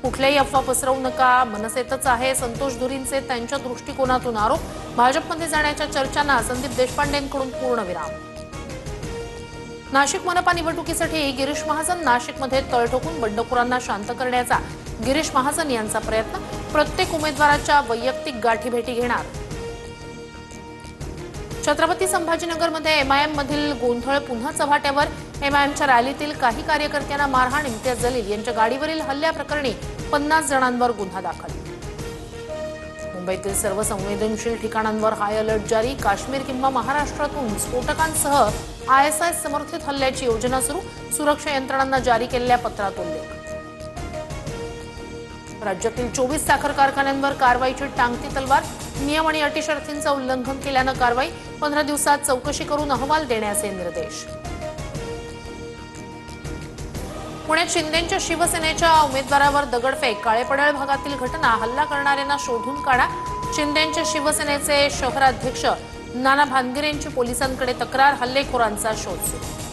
कुठल्याही अफवा पसरवू नका, मनसेतच आहे संतोष धुरींचे त्यांच्या दृष्टिकोनातून आरोप. भाजपमध्ये जाण्याच्या चर्चांना संदीप देशपांडेंकडून पूर्णविराम. नाशिक मनपा निवडणुकीसाठी गिरीश महाजन नाशिकमध्ये तळ ठोकून बंडखोरांना शांत करण्याचा गिरीश महाजन यांचा प्रयत्न. प्रत्येक उमेदवाराच्या वैयक्तिक गाठीभेटी घेणार. छत्रपती संभाजीनगरमध्ये एमआयएम मधील गोंधळ पुन्हा चव्हाट्यावर. एमआयएमच्या रॅलीतील काही कार्यकर्त्यांना मारहाण. इम्तियाज जलील यांच्या गाडीवरील हल्ल्याप्रकरणी 50 जणांवर गुन्हा दाखल. मुंबईतील सर्व संवेदनशील ठिकाणांवर हाय अलर्ट जारी. काश्मीर किंवा महाराष्ट्रातून स्फोटकांसह आयएसआयएस समर्थित हल्ल्याची योजना सुरू. सुरक्षा यंत्रणांना जारी केलेल्या पत्रात उल्लेख. राज्यातील 24 साखर कारखान्यांवर कारवाईची टांगती तलवार. नियम आणि अटी शर्तींचं उल्लंघन केल्यानं कारवाई. 15 दिवसात चौकशी करून अहवाल देण्याचे निर्देश. पुण्यात शिंदेंच्या शिवसेनेच्या उमेदवारावर दगडफेक. काळेपडळ भागातील घटना. हल्ला करणाऱ्यांना शोधून काढा. शिंदेंच्या शिवसेनेचे शहराध्यक्ष नाना भानगिरेंची पोलिसांकडे तक्रार. हल्लेखोरांचा शोध सुरू.